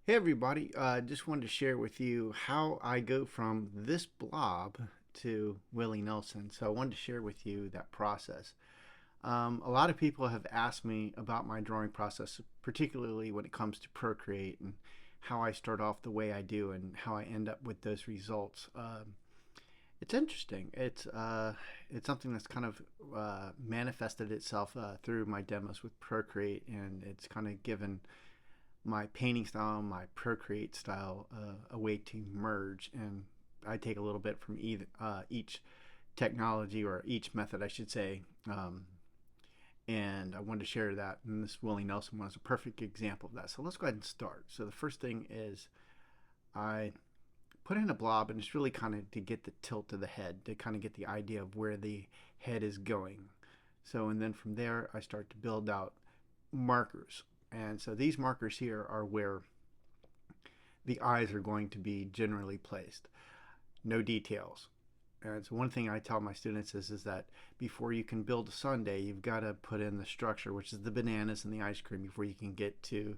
Hey everybody, just wanted to share with you how I go from this blob to Willie Nelson. So I wanted to share with you that process. A lot of people have asked me about my drawing process, particularly when it comes to Procreate and how I start off the way I do and how I end up with those results. It's interesting. It's something that's kind of manifested itself through my demos with Procreate, and it's kind of given my painting style and my Procreate style a way to merge. And I take a little bit from each technology, or each method, I should say. And I wanted to share that. And this Willie Nelson one is a perfect example of that. So let's go ahead and start. So the first thing is I put in a blob, and it's really kind of to get the tilt of the head, to kind of get the idea of where the head is going. So, and then from there, I start to build out markers. And so these markers here are where the eyes are going to be generally placed. No details. And so one thing I tell my students is that before you can build a sundae, you've got to put in the structure, which is the bananas and the ice cream, before you can get to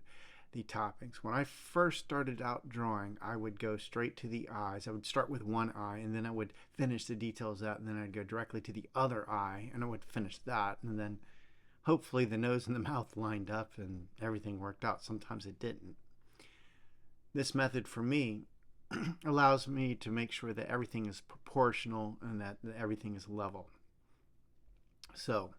the toppings. When I first started out drawing, I would go straight to the eyes. I would start with one eye, and then I would finish the details of that, and then I'd go directly to the other eye, and I would finish that, and then hopefully the nose and the mouth lined up and everything worked out. Sometimes it didn't. This method for me allows me to make sure that everything is proportional and that everything is level. So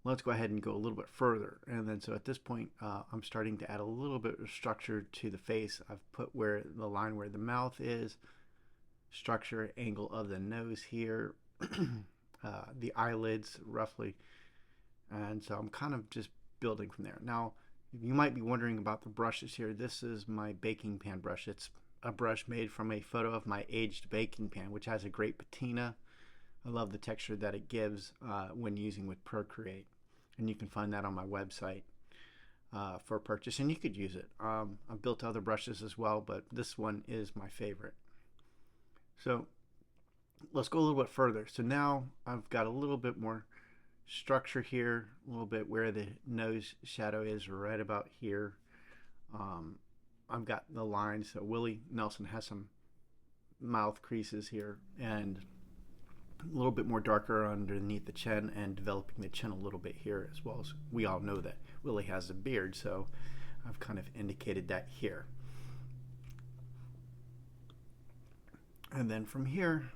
let's go ahead and go a little bit further. And then so at this point, I'm starting to add a little bit of structure to the face. I've put where the line where the mouth is, structure, angle of the nose here, the eyelids roughly. And so I'm kind of just building from there. Now, you might be wondering about the brushes here. This is my baking pan brush. It's a brush made from a photo of my aged baking pan, which has a great patina. I love the texture that it gives when using with Procreate. And you can find that on my website for purchase, and you could use it. I've built other brushes as well, but this one is my favorite. So let's go a little bit further. So now I've got a little bit more structure here, a little bit where the nose shadow is, right about here. I've got the lines. So Willie Nelson has some mouth creases here, and a little bit more darker underneath the chin, and developing the chin a little bit here, as well as we all know that Willie has a beard, so I've kind of indicated that here. And then from here,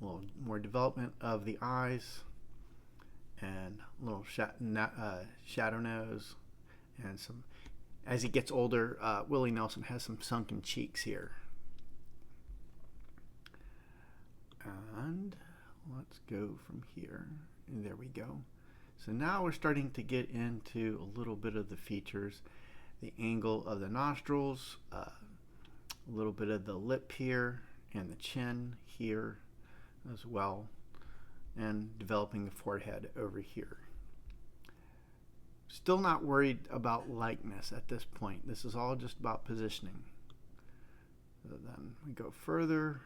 a little more development of the eyes, and a little shadow nose, and some. As he gets older, Willie Nelson has some sunken cheeks here. And let's go from here. And there we go. So now we're starting to get into a little bit of the features. The angle of the nostrils, a little bit of the lip here, and the chin here as well, and developing the forehead over here. Still not worried about likeness at this point. This is all just about positioning. So then we go further,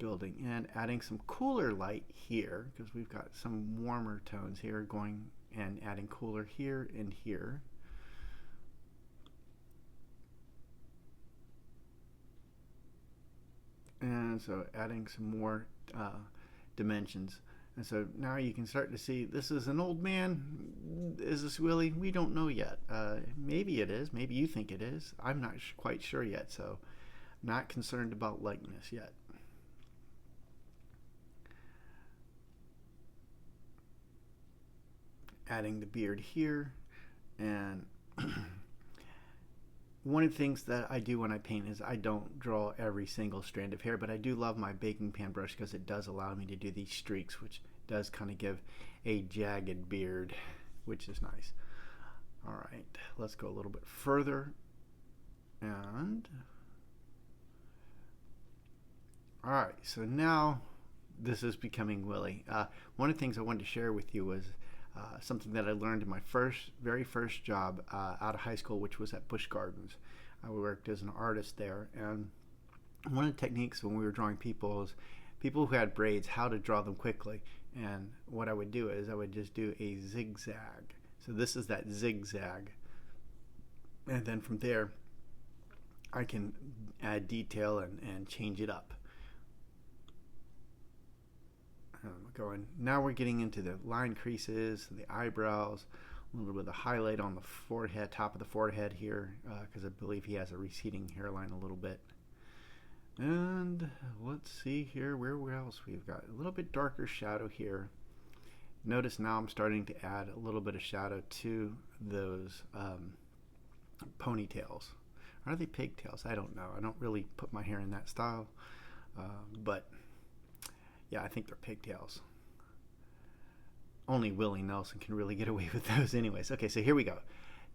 building in, adding some cooler light here, because we've got some warmer tones here, going and adding cooler here and here. And so adding some more dimensions. And so now you can start to see, this is an old man. Is this Willie? We don't know yet. Maybe it is. Maybe you think it is. I'm not quite sure yet, so not concerned about likeness yet. Adding the beard here. And one of the things that I do when I paint is I don't draw every single strand of hair, but I do love my baking pan brush because it does allow me to do these streaks, which does kind of give a jagged beard, which is nice. All right, let's go a little bit further. And all right, so now this is becoming Willie. One of the things I wanted to share with you was something that I learned in my very first job out of high school, which was at Busch Gardens. I worked as an artist there, and one of the techniques when we were drawing people is people who had braids, how to draw them quickly. And what I would do is I would just do a zigzag. So this is that zigzag, and then from there I can add detail and change it up. Now we're getting into the line creases, the eyebrows, a little bit of highlight on the forehead, top of the forehead here, because I believe he has a receding hairline a little bit. And let's see here where else we've got a little bit darker shadow here. Notice now I'm starting to add a little bit of shadow to those ponytails. Are they pigtails? I don't know. I don't really put my hair in that style, but yeah, I think they're pigtails. Only Willie Nelson can really get away with those anyways. Okay, so here we go.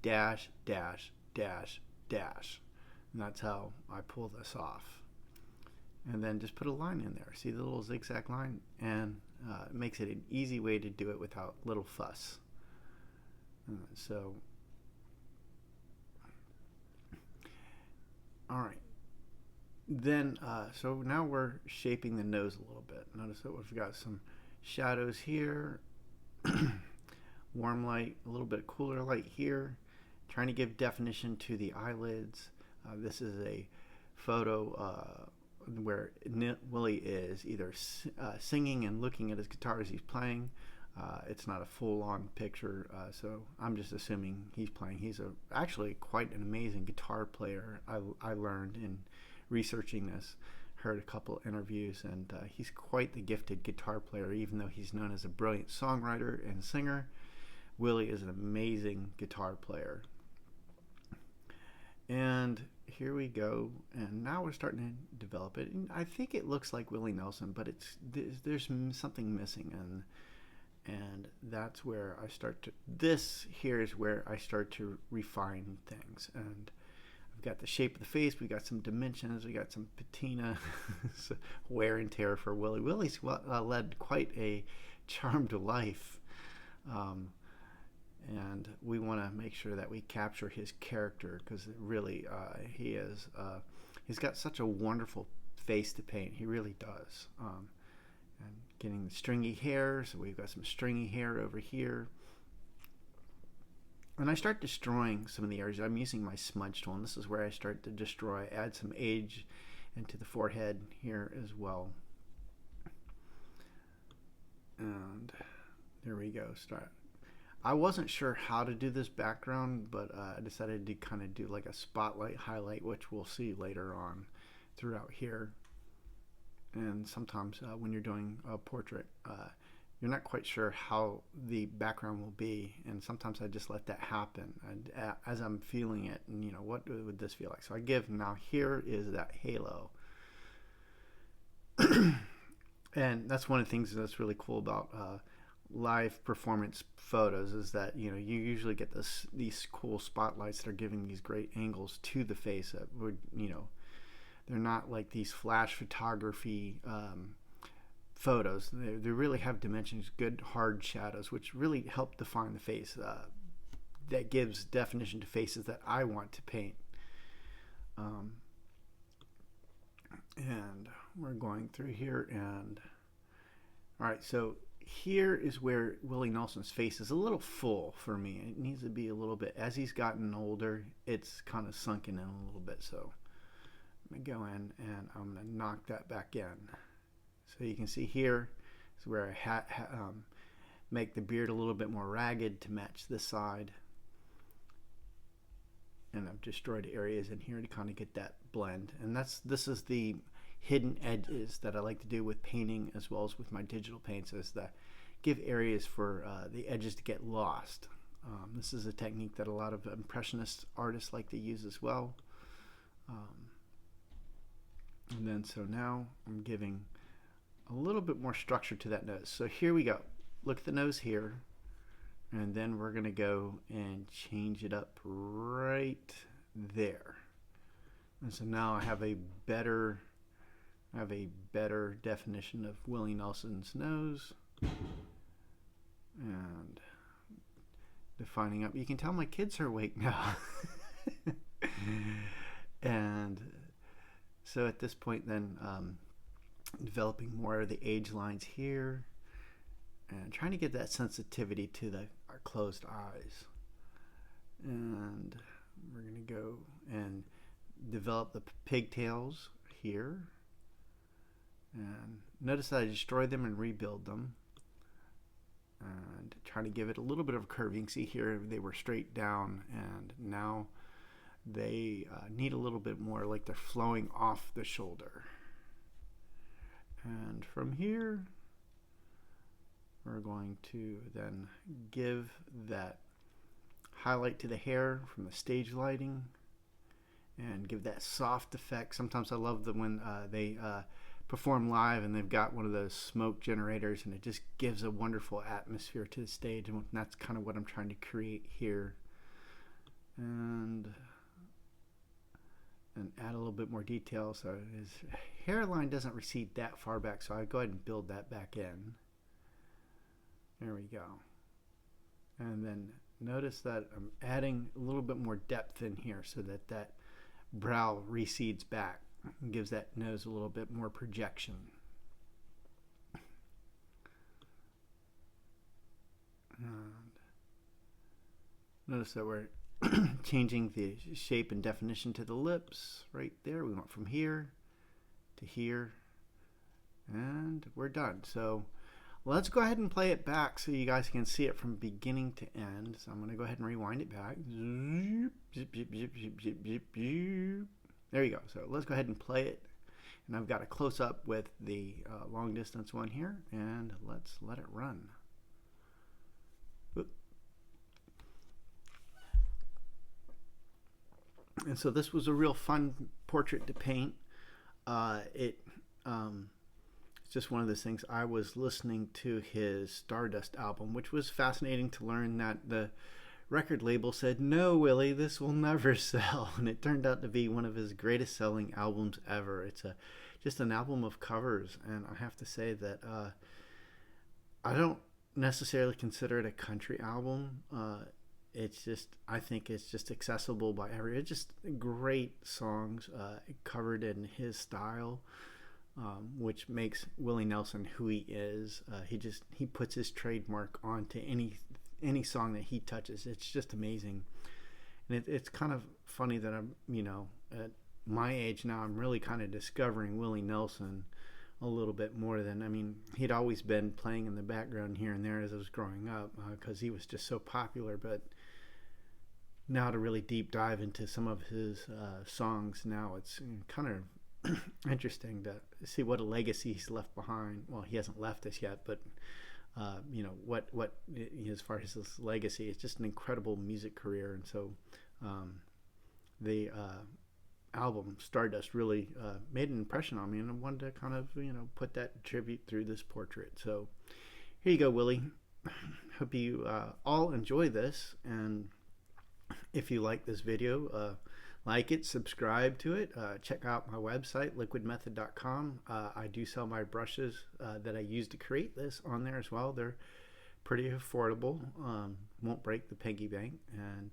Dash, dash, dash, dash. And that's how I pull this off. And then just put a line in there. See the little zigzag line? And it makes it an easy way to do it without little fuss. All right. Then, so now we're shaping the nose a little bit. Notice that we've got some shadows here, warm light, a little bit cooler light here, trying to give definition to the eyelids. This is a photo where Willie is either singing and looking at his guitar as he's playing. It's not a full-on picture, so I'm just assuming he's playing. He's actually quite an amazing guitar player. I learned in researching this, heard a couple interviews, and he's quite the gifted guitar player. Even though he's known as a brilliant songwriter and singer, Willie is an amazing guitar player. And here we go, and now we're starting to develop it. And I think it looks like Willie Nelson, but there's something missing, and that's where I start to. This here is where I start to refine things, and I've got the shape of the face. We got some dimensions. We got some patina, wear and tear for Willie. Willie's led quite a charmed life. And we want to make sure that we capture his character, because really he's got such a wonderful face to paint. He really does. And getting the stringy hair, so we've got some stringy hair over here. And I start destroying some of the areas. I'm using my smudge tool, and this is where I start to destroy, add some age into the forehead here as well. And there we go. I wasn't sure how to do this background, but I decided to kind of do like a spotlight highlight, which we'll see later on throughout here. And sometimes when you're doing a portrait, you're not quite sure how the background will be, and sometimes I just let that happen and, as I'm feeling it, and what would this feel like. So I give, now here is that halo. And that's one of the things that's really cool about live performance photos, is that you usually get these cool spotlights that are giving these great angles to the face that would they're not like these flash photography photos. They really have dimensions, good hard shadows, which really help define the face. That gives definition to faces that I want to paint. And we're going through here, and all right, so here is where Willie Nelson's face is a little full for me. It needs to be a little bit, as he's gotten older, it's kind of sunken in a little bit. So I'm gonna go in and I'm gonna knock that back in. So you can see here is where I make the beard a little bit more ragged to match this side. And I've destroyed areas in here to kind of get that blend. And this is the hidden edges that I like to do with painting as well as with my digital paints, is that give areas for the edges to get lost. This is a technique that a lot of impressionist artists like to use as well. And then so now I'm giving a little bit more structure to that nose. So here we go. Look at the nose here. And then we're going to go and change it up right there. And so now I have a better definition of Willie Nelson's nose. And defining up. You can tell my kids are awake now. And so at this point then developing more of the age lines here and trying to get that sensitivity to our closed eyes. And we're going to go, and develop the pigtails here. And notice that I destroy them and rebuild them. And try to give it a little bit of a curve. You can see here they were straight down, and now they need a little bit more, like they're flowing off the shoulder. And from here, we're going to then give that highlight to the hair from the stage lighting and give that soft effect. Sometimes I love them when they perform live and they've got one of those smoke generators, and it just gives a wonderful atmosphere to the stage, and that's kind of what I'm trying to create here. And add a little bit more detail so his hairline doesn't recede that far back, so I go ahead and build that back in. There we go. And then notice that I'm adding a little bit more depth in here so that that brow recedes back and gives that nose a little bit more projection. And notice that we're changing the shape and definition to the lips right there. We went from here to here, and we're done. So let's go ahead and play it back so you guys can see it from beginning to end. So I'm going to go ahead and rewind it back. Zip, zip, zip, zip, zip, zip, zip. There you go. So let's go ahead and play it. And I've got a close-up with the long distance one here, and let's let it run. Oop. And so this was a real fun portrait to paint. It's just one of those things. I was listening to his Stardust album, which was fascinating to learn that the record label said, "No, Willie, this will never sell." And it turned out to be one of his greatest selling albums ever. It's just an album of covers, and I have to say that I don't necessarily consider it a country album. It's just, I think it's just accessible by everyone. It's just great songs covered in his style, which makes Willie Nelson who he is. He puts his trademark onto any song that he touches. It's just amazing. And it's kind of funny that I'm, at my age now, I'm really kind of discovering Willie Nelson a little bit more than, he'd always been playing in the background here and there as I was growing up because he was just so popular. But now to really deep dive into some of his songs now, it's kind of interesting to see what a legacy he's left behind. Well, he hasn't left us yet, but what as far as his legacy, it's just an incredible music career. And so the album Stardust really made an impression on me, and I wanted to kind of put that tribute through this portrait. So here you go, Willie. Hope you all enjoy this, and if you like this video, like it, subscribe to it, check out my website, liquidmethod.com. I do sell my brushes that I use to create this on there as well. They're pretty affordable, won't break the piggy bank, and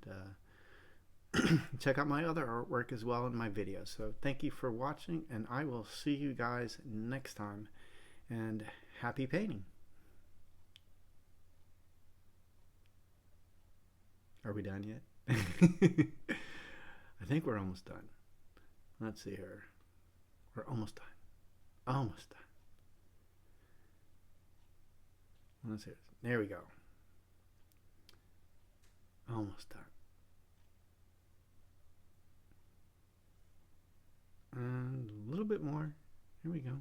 check out my other artwork as well in my videos. So thank you for watching, and I will see you guys next time, and happy painting. Are we done yet? I think we're almost done. Let's see here. We're almost done. Almost done. Let's see. There we go. Almost done. And a little bit more. Here we go.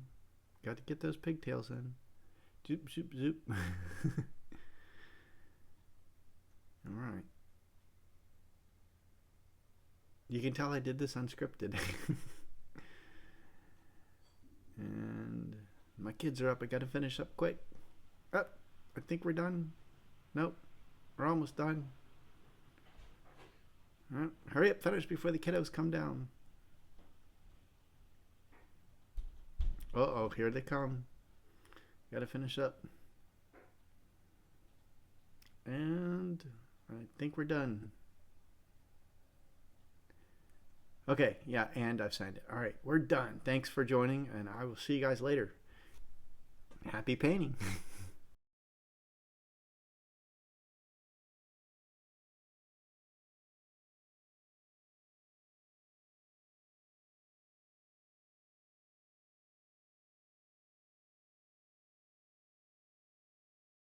Got to get those pigtails in. Zoop, zoop, zoop. All right. You can tell I did this unscripted. And my kids are up. I got to finish up quick. Oh, I think we're done. Nope. We're almost done. Right, hurry up, finish before the kiddos come down. Uh-oh, here they come. Got to finish up. And I think we're done. Okay, yeah, and I've signed it. All right, we're done. Thanks for joining, and I will see you guys later. Happy painting.